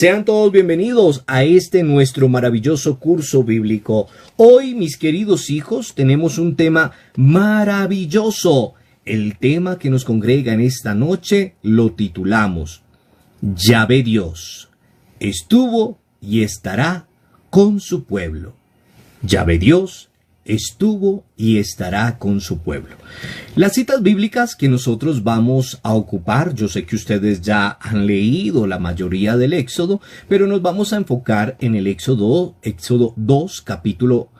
Sean todos bienvenidos a este nuestro maravilloso curso bíblico. Hoy, mis queridos hijos, tenemos un tema maravilloso. El tema que nos congrega en esta noche lo titulamos Yahvé Dios estuvo y estará con su pueblo. Yahvé Dios estuvo y estará con su pueblo. Las citas bíblicas que nosotros vamos a ocupar, yo sé que ustedes ya han leído la mayoría del Éxodo, pero nos vamos a enfocar en el Éxodo 2, capítulo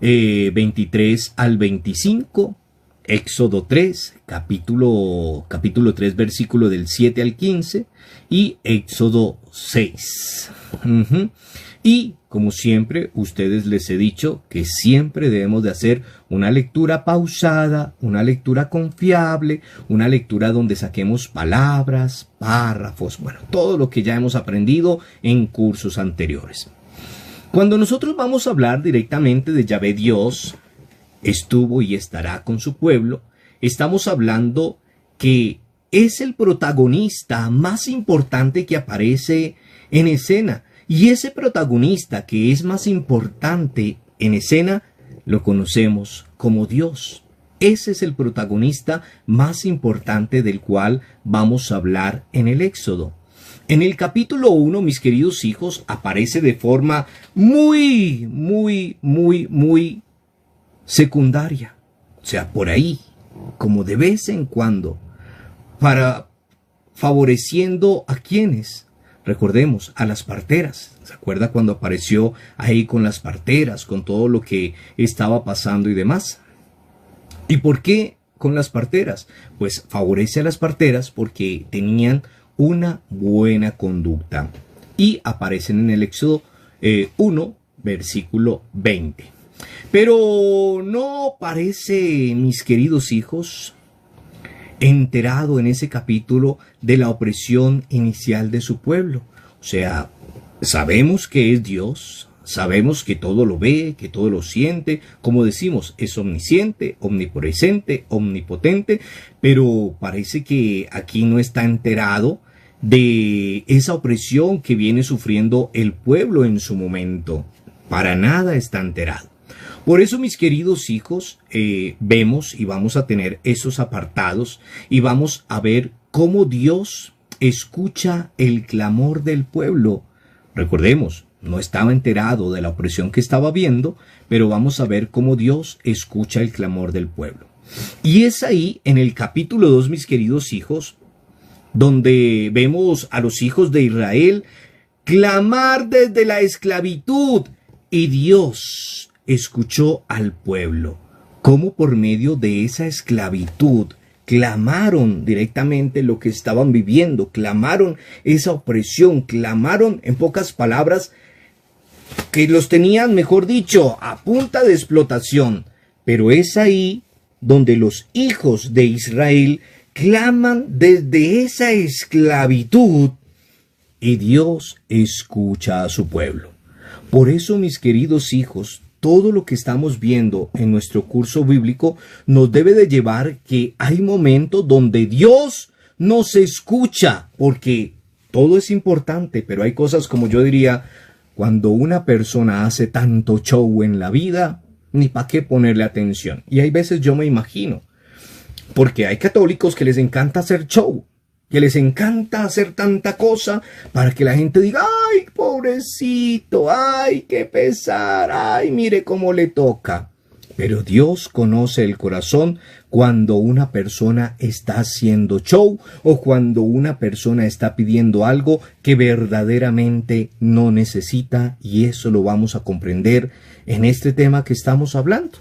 23 al 25, Éxodo 3, capítulo 3, versículo del 7 al 15, y Éxodo 6. Y, como siempre, ustedes les he dicho que siempre debemos de hacer una lectura pausada, una lectura confiable, una lectura donde saquemos palabras, párrafos, todo lo que ya hemos aprendido en cursos anteriores. Cuando nosotros vamos a hablar directamente de Yahvé Dios, estuvo y estará con su pueblo, estamos hablando que es el protagonista más importante que aparece en escena. Y ese protagonista que es más importante en escena, lo conocemos como Dios. Ese es el protagonista más importante del cual vamos a hablar en el Éxodo. En el capítulo 1, mis queridos hijos, aparece de forma muy secundaria. O sea, por ahí, como de vez en cuando, favoreciendo a quienes. Recordemos, a las parteras. ¿Se acuerda cuando apareció ahí con las parteras, con todo lo que estaba pasando y demás? ¿Y por qué con las parteras? Pues favorece a las parteras porque tenían una buena conducta. Y aparecen en el Éxodo 1, versículo 20. Pero no parece, mis queridos hijos, enterado en ese capítulo de la opresión inicial de su pueblo. O sea, sabemos que es Dios, sabemos que todo lo ve, que todo lo siente, como decimos, es omnisciente, omnipresente, omnipotente, pero parece que aquí no está enterado de esa opresión que viene sufriendo el pueblo en su momento. Para nada está enterado. Por eso, mis queridos hijos, vemos y vamos a tener esos apartados y vamos a ver cómo Dios escucha el clamor del pueblo. Recordemos, no estaba enterado de la opresión que estaba viendo, pero vamos a ver cómo Dios escucha el clamor del pueblo. Y es ahí, en el capítulo 2, mis queridos hijos, donde vemos a los hijos de Israel clamar desde la esclavitud y Dios escuchó al pueblo, cómo por medio de esa esclavitud clamaron directamente lo que estaban viviendo, clamaron esa opresión, clamaron, en pocas palabras, que los tenían, mejor dicho, a punta de explotación. Pero es ahí donde los hijos de Israel claman desde esa esclavitud y Dios escucha a su pueblo. Por eso, mis queridos hijos, todo lo que estamos viendo en nuestro curso bíblico nos debe de llevar que hay momentos donde Dios nos escucha, porque todo es importante, pero hay cosas, como yo diría, cuando una persona hace tanto show en la vida, ni para qué ponerle atención. Y hay veces yo me imagino, porque hay católicos que les encanta hacer show, que les encanta hacer tanta cosa para que la gente diga, ay, pobrecito, ay, qué pesar, ay, mire cómo le toca. Pero Dios conoce el corazón cuando una persona está haciendo show o cuando una persona está pidiendo algo que verdaderamente no necesita, y eso lo vamos a comprender en este tema que estamos hablando.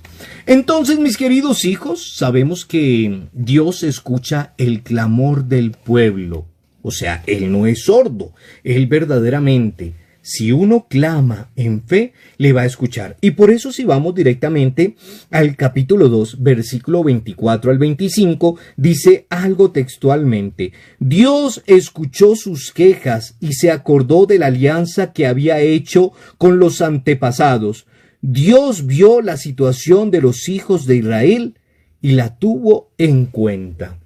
Entonces, mis queridos hijos, sabemos que Dios escucha el clamor del pueblo. O sea, Él no es sordo, Él verdaderamente, si uno clama en fe, le va a escuchar. Y por eso, si vamos directamente al capítulo 2, versículo 24 al 25, dice algo textualmente: Dios escuchó sus quejas y se acordó de la alianza que había hecho con los antepasados. Dios vio la situación de los hijos de Israel y la tuvo en cuenta.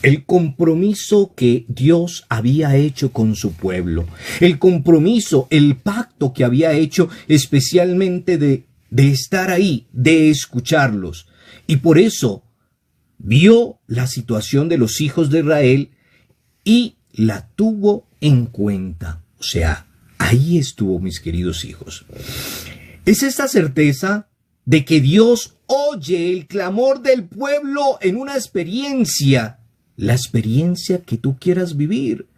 El compromiso que Dios había hecho con su pueblo, el compromiso, el pacto que había hecho especialmente de estar ahí, de escucharlos. Y por eso vio la situación de los hijos de Israel y la tuvo en cuenta. O sea, ahí estuvo, mis queridos hijos. Es esta certeza de que Dios oye el clamor del pueblo en una experiencia, la experiencia que tú quieras vivir.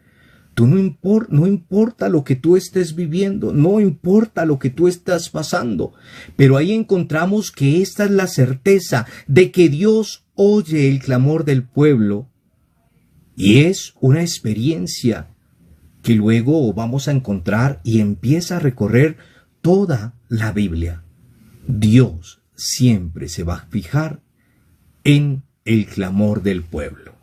No importa lo que tú estés viviendo, no importa lo que tú estás pasando, pero ahí encontramos que esta es la certeza de que Dios oye el clamor del pueblo y es una experiencia que luego vamos a encontrar y empieza a recorrer toda la Biblia. Dios siempre se va a fijar en el clamor del pueblo.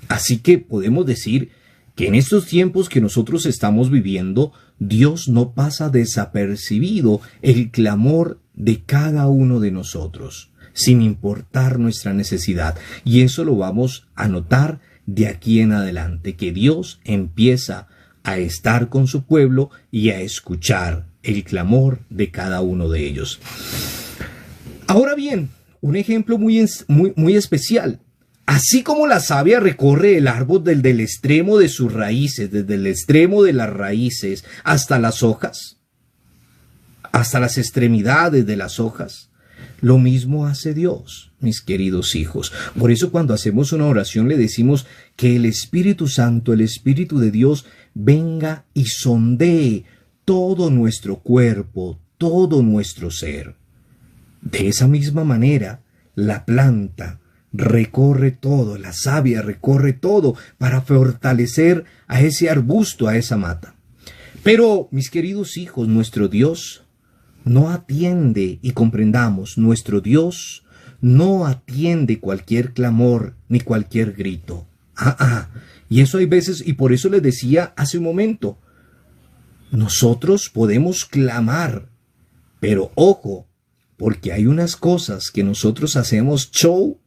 Así que podemos decir que en estos tiempos que nosotros estamos viviendo, Dios no pasa desapercibido el clamor de cada uno de nosotros, sin importar nuestra necesidad. Y eso lo vamos a notar de aquí en adelante, que Dios empieza a estar con su pueblo y a escuchar el clamor de cada uno de ellos. Ahora bien, un ejemplo muy especial. Así como la savia recorre el árbol desde el extremo de sus raíces, desde el extremo de las raíces hasta las hojas, hasta las extremidades de las hojas, lo mismo hace Dios, mis queridos hijos. Por eso cuando hacemos una oración le decimos que el Espíritu Santo, el Espíritu de Dios, venga y sondee todo nuestro cuerpo, todo nuestro ser. De esa misma manera, la planta recorre todo, la savia recorre todo para fortalecer a ese arbusto, a esa mata. Pero, mis queridos hijos, nuestro Dios no atiende, y comprendamos, nuestro Dios no atiende cualquier clamor ni cualquier grito. Y eso hay veces, y por eso les decía hace un momento, nosotros podemos clamar, pero ojo, porque hay unas cosas que nosotros hacemos show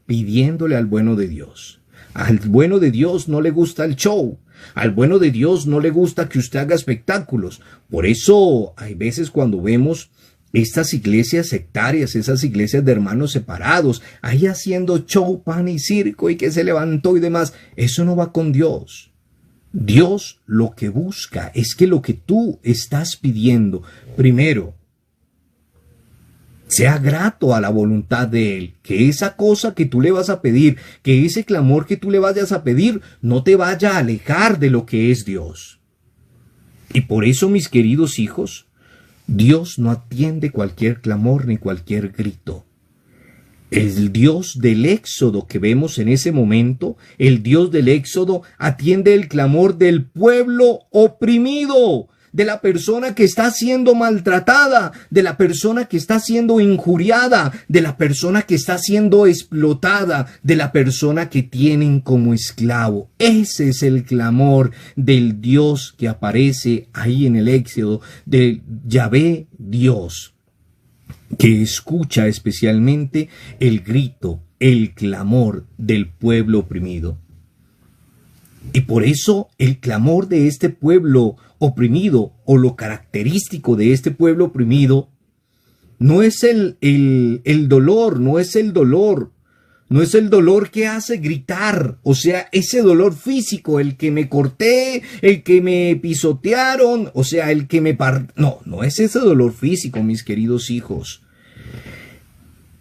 pidiéndole al bueno de Dios. Al bueno de Dios no le gusta el show. Al bueno de Dios no le gusta que usted haga espectáculos. Por eso hay veces cuando vemos estas iglesias sectarias, esas iglesias de hermanos separados, ahí haciendo show, pan y circo y que se levantó y demás, eso no va con Dios. Dios lo que busca es que lo que tú estás pidiendo, primero, sea grato a la voluntad de Él, que esa cosa que tú le vas a pedir, que ese clamor que tú le vayas a pedir, no te vaya a alejar de lo que es Dios. Y por eso, mis queridos hijos, Dios no atiende cualquier clamor ni cualquier grito. El Dios del Éxodo que vemos en ese momento, el Dios del Éxodo atiende el clamor del pueblo oprimido, de la persona que está siendo maltratada, de la persona que está siendo injuriada, de la persona que está siendo explotada, de la persona que tienen como esclavo. Ese es el clamor del Dios que aparece ahí en el Éxodo, de Yahvé Dios, que escucha especialmente el grito, el clamor del pueblo oprimido. Y por eso el clamor de este pueblo oprimido, o lo característico de este pueblo oprimido, no es el dolor, no es el dolor que hace gritar, o sea, ese dolor físico, el que me corté, el que me pisotearon, o sea, el que me no es ese dolor físico, mis queridos hijos.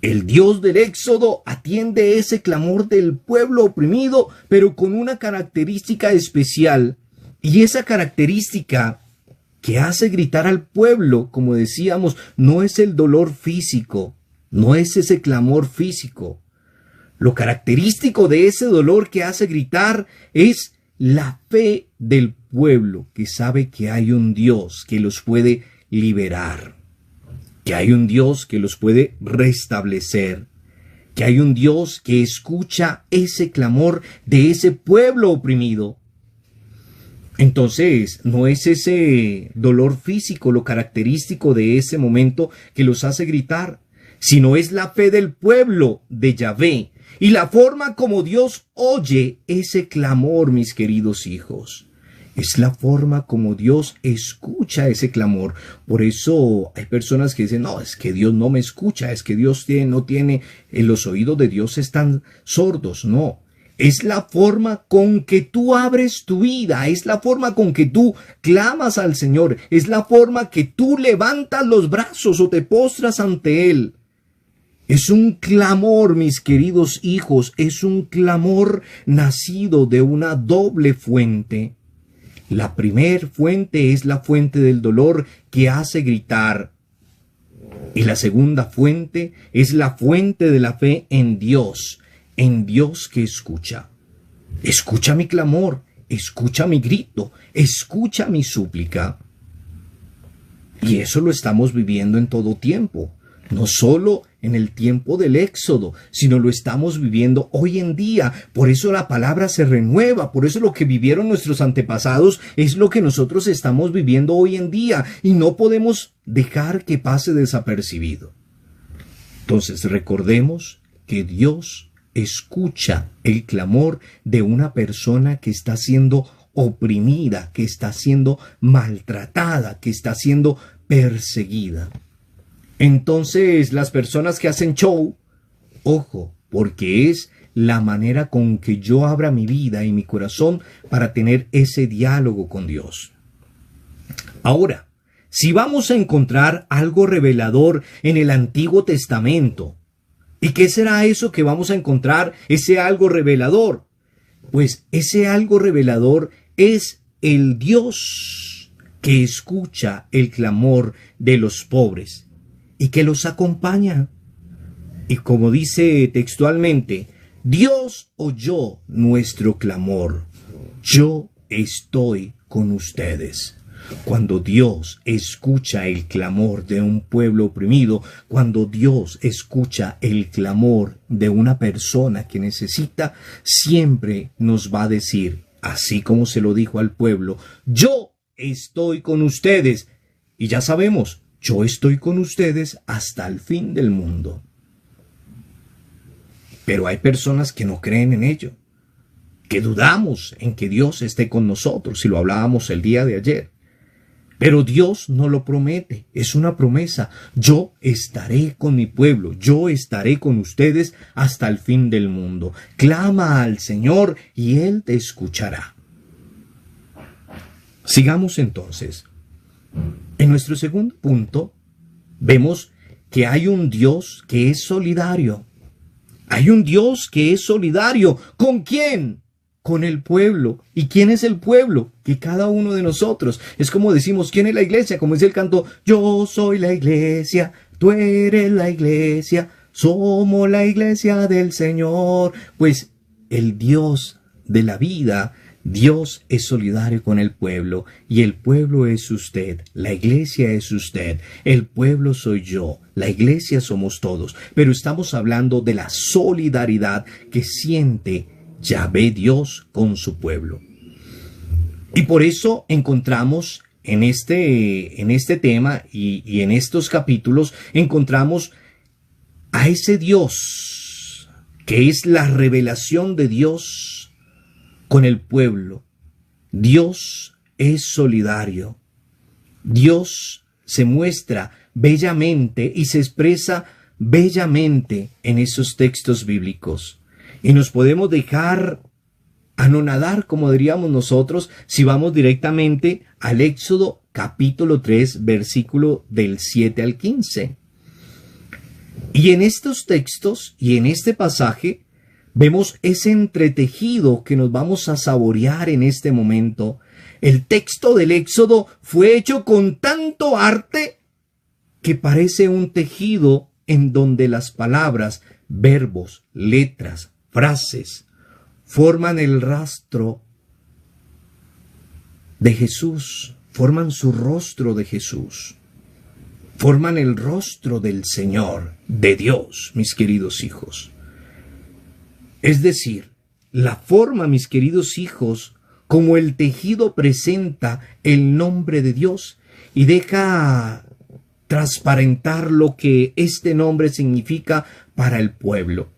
El Dios del Éxodo atiende ese clamor del pueblo oprimido, pero con una característica especial. Y esa característica que hace gritar al pueblo, como decíamos, no es el dolor físico, no es ese clamor físico. Lo característico de ese dolor que hace gritar es la fe del pueblo, que sabe que hay un Dios que los puede liberar, que hay un Dios que los puede restablecer, que hay un Dios que escucha ese clamor de ese pueblo oprimido. Entonces, no es ese dolor físico lo característico de ese momento que los hace gritar, sino es la fe del pueblo de Yahvé, Y la forma como Dios oye ese clamor, mis queridos hijos, es la forma como Dios escucha ese clamor. Por eso hay personas que dicen, no, es que Dios no me escucha, es que Dios no tiene, los oídos de Dios están sordos. No, es la forma con que tú abres tu vida, es la forma con que tú clamas al Señor, es la forma que tú levantas los brazos o te postras ante Él. Es un clamor, mis queridos hijos, es un clamor nacido de una doble fuente. La primer fuente es la fuente del dolor que hace gritar. Y la segunda fuente es la fuente de la fe en Dios que escucha. Escucha mi clamor, escucha mi grito, escucha mi súplica. Y eso lo estamos viviendo en todo tiempo. No solo en el tiempo del Éxodo, sino lo estamos viviendo hoy en día. Por eso la palabra se renueva, por eso lo que vivieron nuestros antepasados es lo que nosotros estamos viviendo hoy en día y no podemos dejar que pase desapercibido. Entonces recordemos que Dios escucha el clamor de una persona que está siendo oprimida, que está siendo maltratada, que está siendo perseguida. Entonces, las personas que hacen show, ojo, porque es la manera con que yo abra mi vida y mi corazón para tener ese diálogo con Dios. Ahora, si vamos a encontrar algo revelador en el Antiguo Testamento, ¿y qué será eso que vamos a encontrar, ese algo revelador? Pues ese algo revelador es el Dios que escucha el clamor de los pobres y que los acompaña. Y como dice textualmente, Dios oyó nuestro clamor. Yo estoy con ustedes. Cuando Dios escucha el clamor de un pueblo oprimido, cuando Dios escucha el clamor de una persona que necesita, siempre nos va a decir, así como se lo dijo al pueblo, yo estoy con ustedes. Y ya sabemos, yo estoy con ustedes hasta el fin del mundo. Pero hay personas que no creen en ello, que dudamos en que Dios esté con nosotros, y lo hablábamos el día de ayer. Pero Dios no lo promete, es una promesa. Yo estaré con mi pueblo, yo estaré con ustedes hasta el fin del mundo. Clama al Señor y Él te escuchará. Sigamos entonces. En nuestro segundo punto, vemos que hay un Dios que es solidario. Hay un Dios que es solidario. ¿Con quién? Con el pueblo. ¿Y quién es el pueblo? Que cada uno de nosotros. Es como decimos, ¿quién es la iglesia? Como dice el canto, yo soy la iglesia, tú eres la iglesia, somos la iglesia del Señor. Pues el Dios de la vida, Dios es solidario con el pueblo, y el pueblo es usted, la iglesia es usted, el pueblo soy yo, la iglesia somos todos. Pero estamos hablando de la solidaridad que siente Yahvé Dios con su pueblo. Y por eso encontramos en este tema y en estos capítulos, encontramos a ese Dios que es la revelación de Dios con el pueblo. Dios es solidario. Dios se muestra bellamente y se expresa bellamente en esos textos bíblicos. Y nos podemos dejar anonadar, como diríamos nosotros, si vamos directamente al Éxodo capítulo 3, versículo del 7 al 15. Y en estos textos y en este pasaje vemos ese entretejido que nos vamos a saborear en este momento. El texto del Éxodo fue hecho con tanto arte que parece un tejido en donde las palabras, verbos, letras, frases forman el rastro de Jesús, forman su rostro de Jesús, forman el rostro del Señor, de Dios, mis queridos hijos. Es decir, la forma, mis queridos hijos, como el tejido presenta el nombre de Dios y deja transparentar lo que este nombre significa para el pueblo.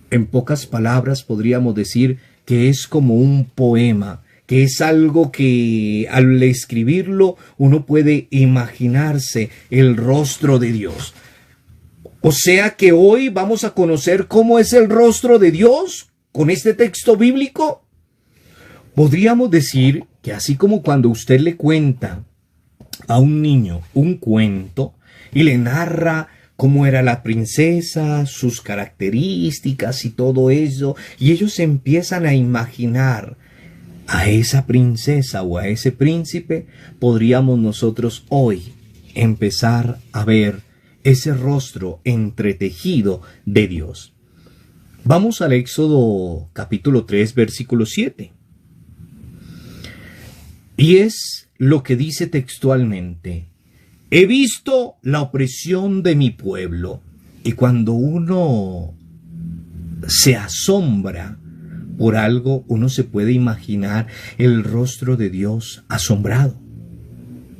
En pocas palabras podríamos decir que es como un poema, que es algo que al escribirlo uno puede imaginarse el rostro de Dios. O sea que hoy vamos a conocer cómo es el rostro de Dios con este texto bíblico. Podríamos decir que así como cuando usted le cuenta a un niño un cuento y le narra cómo era la princesa, sus características y todo eso, y ellos empiezan a imaginar a esa princesa o a ese príncipe, podríamos nosotros hoy empezar a ver ese rostro entretejido de Dios. Vamos al Éxodo capítulo 3, versículo 7. Y es lo que dice textualmente: he visto la opresión de mi pueblo. Y cuando uno se asombra por algo, uno se puede imaginar el rostro de Dios asombrado.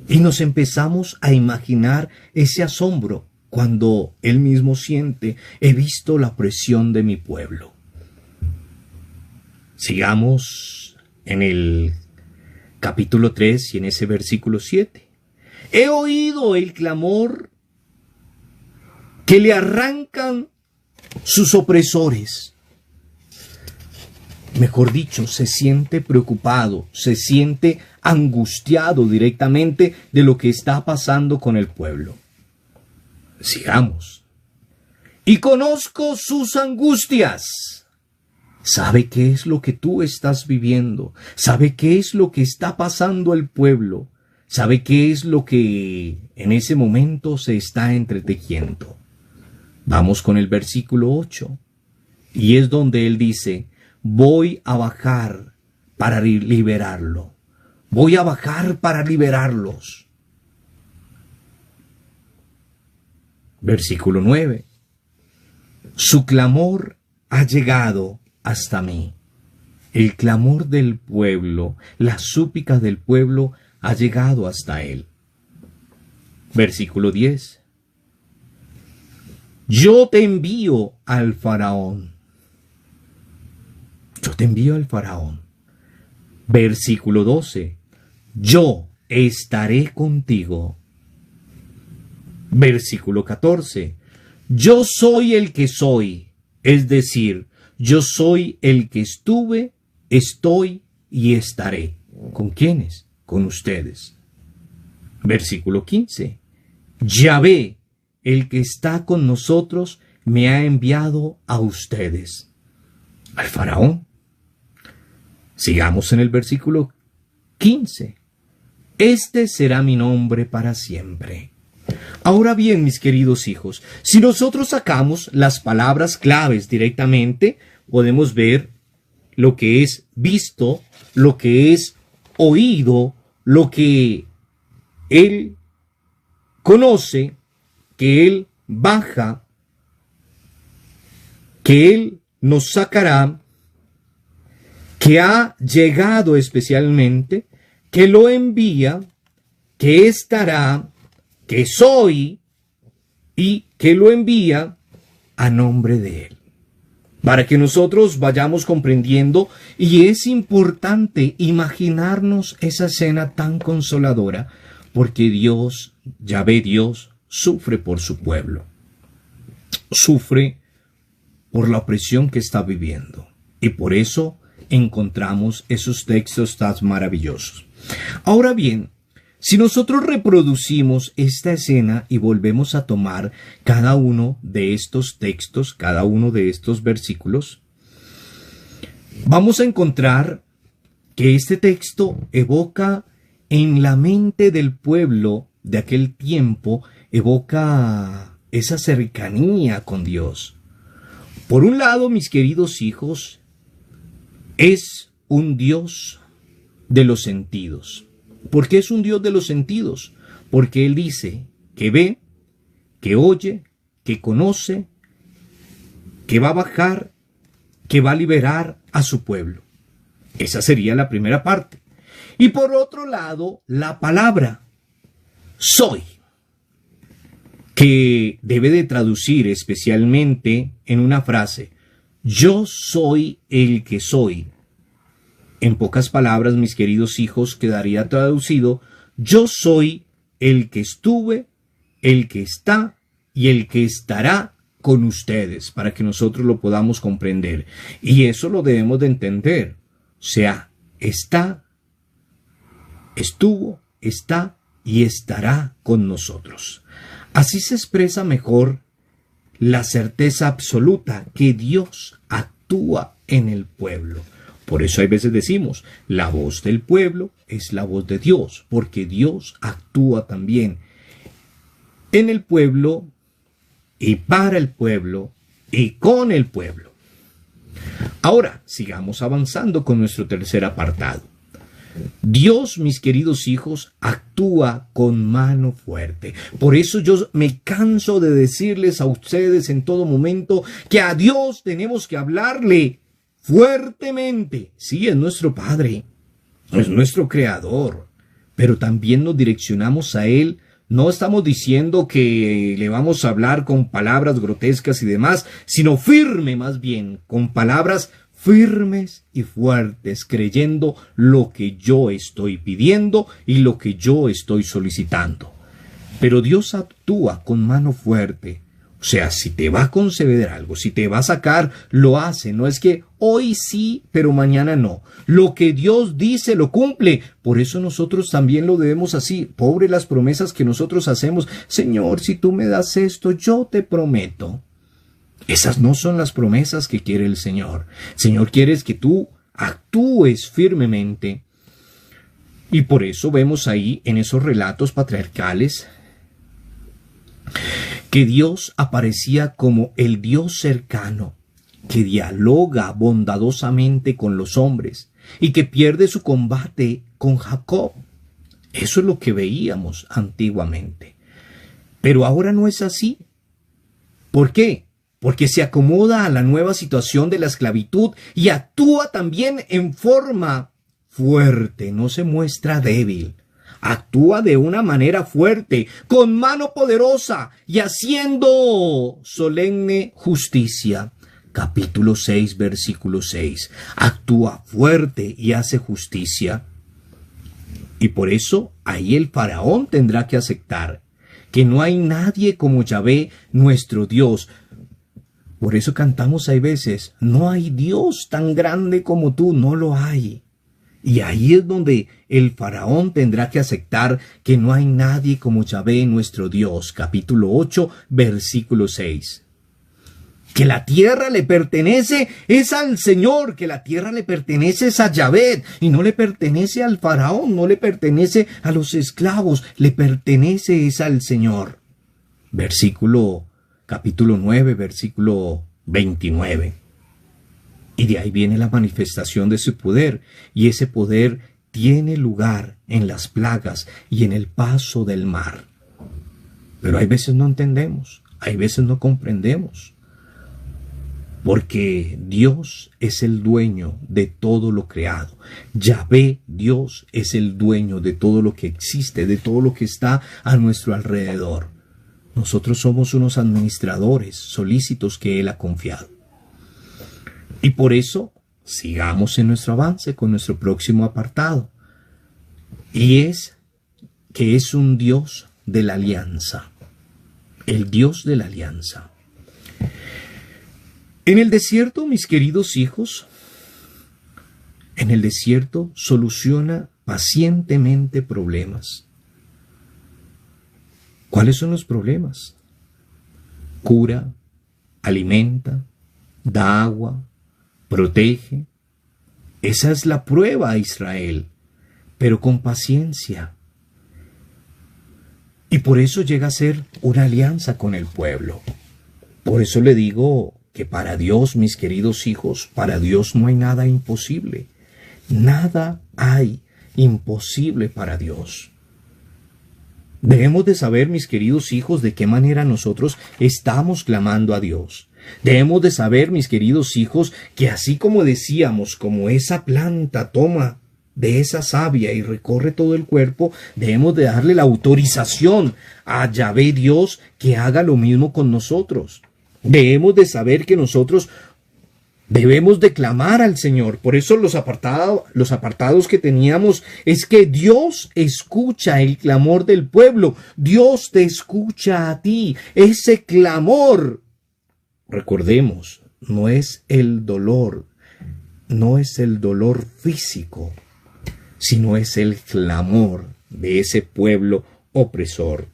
Y nos empezamos a imaginar ese asombro cuando Él mismo siente: he visto la opresión de mi pueblo. Sigamos en el capítulo 3 y en ese versículo 7. He oído el clamor que le arrancan sus opresores. Mejor dicho, se siente preocupado, se siente angustiado directamente de lo que está pasando con el pueblo. Sigamos. Y conozco sus angustias. Sabe qué es lo que tú estás viviendo. Sabe qué es lo que está pasando al pueblo. Sabe qué es lo que en ese momento se está entretejiendo. Vamos con el versículo 8. Y es donde él dice: voy a bajar para liberarlo. Voy a bajar para liberarlos. Versículo 9. Su clamor ha llegado hasta mí. El clamor del pueblo, la súplica del pueblo ha llegado hasta él. Versículo 10. Yo te envío al faraón. Yo te envío al faraón. Versículo 12. Yo estaré contigo. Versículo 14. Yo soy el que soy, es decir, yo soy el que estuve, estoy y estaré. ¿Con quiénes? Con ustedes. Versículo 15. Yahvé, el que está con nosotros, me ha enviado a ustedes. Al faraón. Sigamos en el versículo 15. Este será mi nombre para siempre. Ahora bien, mis queridos hijos, si nosotros sacamos las palabras claves directamente, podemos ver lo que es visto, lo que es oído, lo que Él conoce, que Él baja, que Él nos sacará, que ha llegado especialmente, que lo envía, que estará, que soy y que lo envía a nombre de Él. Para que nosotros vayamos comprendiendo, y es importante imaginarnos esa escena tan consoladora, porque Dios, Yahvé Dios, sufre por su pueblo. Sufre por la opresión que está viviendo. Y por eso encontramos esos textos tan maravillosos. Ahora bien, si nosotros reproducimos esta escena y volvemos a tomar cada uno de estos textos, cada uno de estos versículos, vamos a encontrar que este texto evoca en la mente del pueblo de aquel tiempo, evoca esa cercanía con Dios. Por un lado, mis queridos hijos, es un Dios de los sentidos. ¿Por qué es un Dios de los sentidos? Porque Él dice que ve, que oye, que conoce, que va a bajar, que va a liberar a su pueblo. Esa sería la primera parte. Y por otro lado, la palabra soy, que debe de traducir especialmente en una frase: Yo soy el que soy. En pocas palabras, mis queridos hijos, quedaría traducido: yo soy el que estuve, el que está y el que estará con ustedes, para que nosotros lo podamos comprender. Y eso lo debemos de entender. O sea, está, estuvo, está y estará con nosotros. Así se expresa mejor la certeza absoluta que Dios actúa en el pueblo. Por eso hay veces decimos, la voz del pueblo es la voz de Dios, porque Dios actúa también en el pueblo y para el pueblo y con el pueblo. Ahora, sigamos avanzando con nuestro tercer apartado. Dios, mis queridos hijos, actúa con mano fuerte. Por eso yo me canso de decirles a ustedes en todo momento que a Dios tenemos que hablarle fuertemente. Sí, es nuestro Padre, es nuestro Creador, pero también nos direccionamos a Él. No estamos diciendo que le vamos a hablar con palabras grotescas y demás, sino firme más bien, con palabras firmes y fuertes, creyendo lo que yo estoy pidiendo y lo que yo estoy solicitando. Pero Dios actúa con mano fuerte. O sea, si te va a conceder algo, si te va a sacar, lo hace. No es que hoy sí, pero mañana no. Lo que Dios dice lo cumple. Por eso nosotros también lo debemos así. Pobre las promesas que nosotros hacemos. Señor, si tú me das esto, yo te prometo. Esas no son las promesas que quiere el Señor. El Señor quiere que tú actúes firmemente. Y por eso vemos ahí en esos relatos patriarcales que Dios aparecía como el Dios cercano, que dialoga bondadosamente con los hombres y que pierde su combate con Jacob. Eso es lo que veíamos antiguamente. Pero ahora no es así. ¿Por qué? Porque se acomoda a la nueva situación de la esclavitud y actúa también en forma fuerte, no se muestra débil. Actúa de una manera fuerte, con mano poderosa y haciendo solemne justicia. Capítulo 6, versículo 6. Actúa fuerte y hace justicia. Y por eso ahí el faraón tendrá que aceptar que no hay nadie como Yahvé, nuestro Dios. Por eso cantamos hay veces, no hay Dios tan grande como tú, no lo hay. Y ahí es donde el faraón tendrá que aceptar que no hay nadie como Yahvé nuestro Dios. Capítulo 8, versículo 6. Que la tierra le pertenece es al Señor, que la tierra le pertenece es a Yahvé, y no le pertenece al faraón, no le pertenece a los esclavos, le pertenece es al Señor. Capítulo 9, versículo 29. Y de ahí viene la manifestación de su poder, y ese poder tiene lugar en las plagas y en el paso del mar. Pero hay veces no entendemos, hay veces no comprendemos, porque Dios es el dueño de todo lo creado. Yahvé, Dios, es el dueño de todo lo que existe, de todo lo que está a nuestro alrededor. Nosotros somos unos administradores solícitos que Él ha confiado. Y por eso, sigamos en nuestro avance con nuestro próximo apartado. Y es que es un Dios de la alianza. El Dios de la alianza. En el desierto, mis queridos hijos, en el desierto soluciona pacientemente problemas. ¿Cuáles son los problemas? Cura, alimenta, da agua, protege. Esa es la prueba a Israel, pero con paciencia. Y por eso llega a ser una alianza con el pueblo. Por eso le digo que para Dios, mis queridos hijos, para Dios no hay nada imposible. Nada hay imposible para Dios. Debemos de saber, mis queridos hijos, de qué manera nosotros estamos clamando a Dios. Debemos de saber, mis queridos hijos, que así como decíamos, como esa planta toma de esa savia y recorre todo el cuerpo, debemos de darle la autorización a Yahvé Dios que haga lo mismo con nosotros. Debemos de saber que nosotros Debemos de clamar al Señor. Por eso los apartados que teníamos es que Dios escucha el clamor del pueblo. Dios te escucha a ti. Ese clamor, recordemos, no es el dolor físico, sino es el clamor de ese pueblo opresor.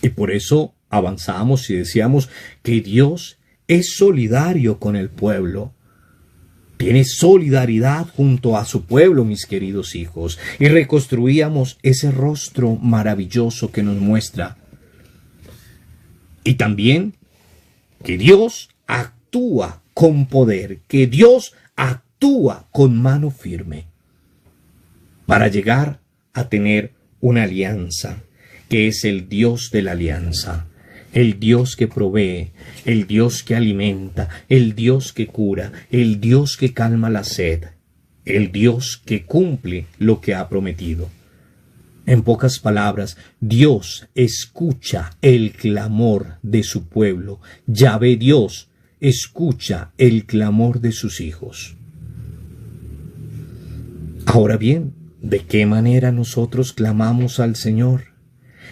Y por eso avanzamos y decíamos que Dios es solidario con el pueblo. Tiene solidaridad junto a su pueblo, mis queridos hijos. Y reconstruíamos ese rostro maravilloso que nos muestra. Y también que Dios actúa con poder, que Dios actúa con mano firme para llegar a tener una alianza, que es el Dios de la alianza. El Dios que provee, el Dios que alimenta, el Dios que cura, el Dios que calma la sed, el Dios que cumple lo que ha prometido. En pocas palabras, Dios escucha el clamor de su pueblo. Yahvé Dios escucha el clamor de sus hijos. Ahora bien, ¿de qué manera nosotros clamamos al Señor?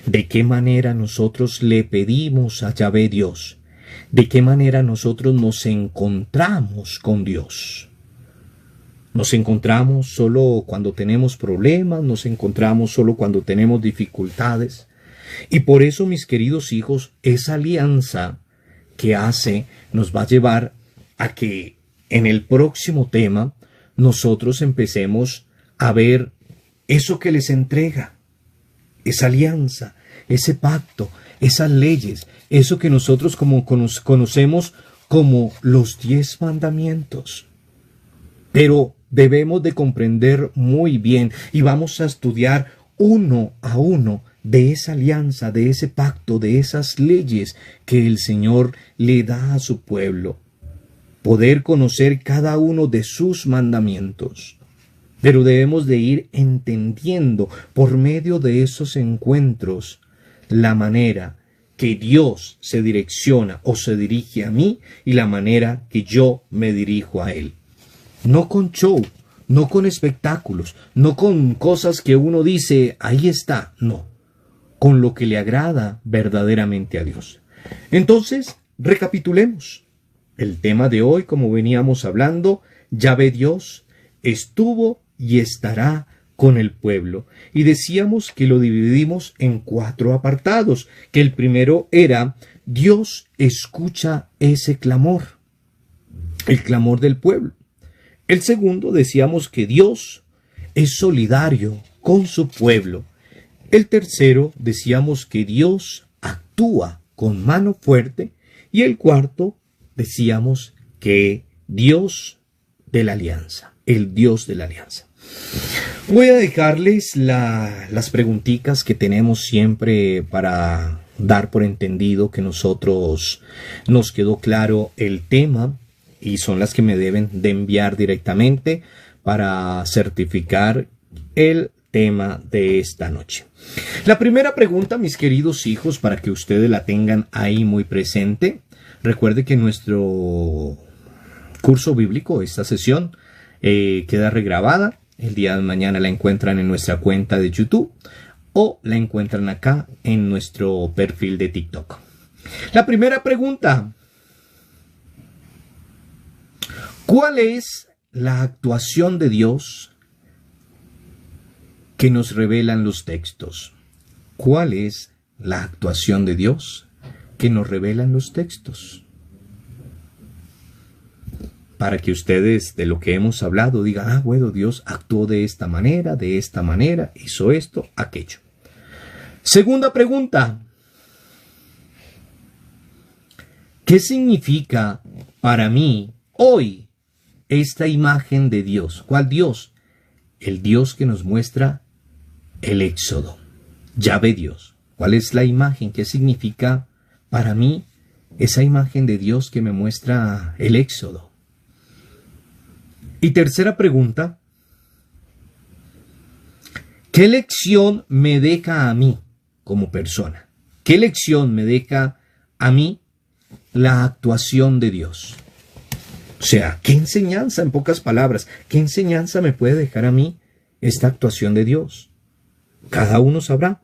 ¿De qué manera nosotros le pedimos a Yahvé Dios? ¿De qué manera nosotros nos encontramos con Dios? ¿Nos encontramos solo cuando tenemos problemas? ¿Nos encontramos solo cuando tenemos dificultades? Y por eso, mis queridos hijos, esa alianza que hace nos va a llevar a que en el próximo tema nosotros empecemos a ver eso que les entrega. Esa alianza, ese pacto, esas leyes, eso que nosotros conocemos como los 10 mandamientos. Pero debemos de comprender muy bien y vamos a estudiar uno a uno de esa alianza, de ese pacto, de esas leyes que el Señor le da a su pueblo. Poder conocer cada uno de sus mandamientos. Pero debemos de ir entendiendo por medio de esos encuentros la manera que Dios se direcciona o se dirige a mí y la manera que yo me dirijo a Él. No con show, no con espectáculos, no con cosas que uno dice, ahí está, no. Con lo que le agrada verdaderamente a Dios. Entonces, recapitulemos. El tema de hoy, como veníamos hablando, Yahvé Dios estuvo y estará con el pueblo. Y decíamos que lo dividimos en 4 apartados, que el primero era, Dios escucha ese clamor, el clamor del pueblo. El segundo decíamos que Dios es solidario con su pueblo. El tercero decíamos que Dios actúa con mano fuerte. Y el cuarto decíamos que Dios de la alianza, el Dios de la alianza. Voy a dejarles las preguntitas que tenemos siempre para dar por entendido que nosotros nos quedó claro el tema y son las que me deben de enviar directamente para certificar el tema de esta noche. La primera pregunta, mis queridos hijos, para que ustedes la tengan ahí muy presente. Recuerde que nuestro curso bíblico, esta sesión, queda regrabada. El día de mañana la encuentran en nuestra cuenta de YouTube o la encuentran acá en nuestro perfil de TikTok. La primera pregunta. ¿Cuál es la actuación de Dios que nos revelan los textos? ¿Cuál es la actuación de Dios que nos revelan los textos? Para que ustedes de lo que hemos hablado digan, bueno, Dios actuó de esta manera, hizo esto, aquello. Segunda pregunta. ¿Qué significa para mí hoy esta imagen de Dios? ¿Cuál Dios? El Dios que nos muestra el Éxodo. Yahvé Dios. ¿Cuál es la imagen? ¿Qué significa para mí esa imagen de Dios que me muestra el Éxodo? Y tercera pregunta, ¿qué lección me deja a mí como persona? ¿Qué lección me deja a mí la actuación de Dios? O sea, ¿qué enseñanza, en pocas palabras, qué enseñanza me puede dejar a mí esta actuación de Dios? Cada uno sabrá.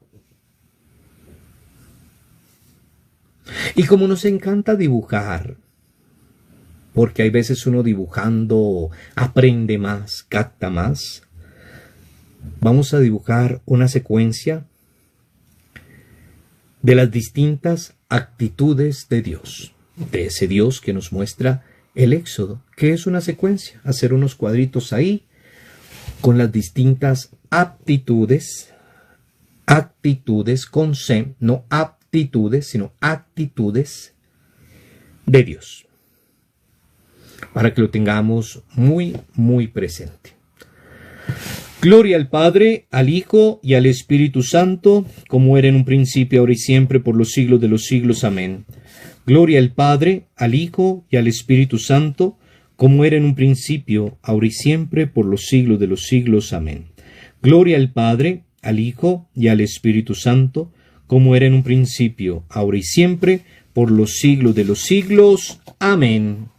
Y como nos encanta dibujar, porque hay veces uno dibujando aprende más, capta más, vamos a dibujar una secuencia de las distintas actitudes de Dios, de ese Dios que nos muestra el Éxodo, que es una secuencia, hacer unos cuadritos ahí con las distintas aptitudes, actitudes con C, no aptitudes, sino actitudes de Dios, para que lo tengamos muy, muy presente. Gloria al Padre, al Hijo y al Espíritu Santo, como era en un principio, ahora y siempre, por los siglos de los siglos. Amén. Gloria al Padre, al Hijo y al Espíritu Santo, como era en un principio, ahora y siempre, por los siglos de los siglos. Amén. Gloria al Padre, al Hijo y al Espíritu Santo, como era en un principio, ahora y siempre, por los siglos de los siglos. Amén.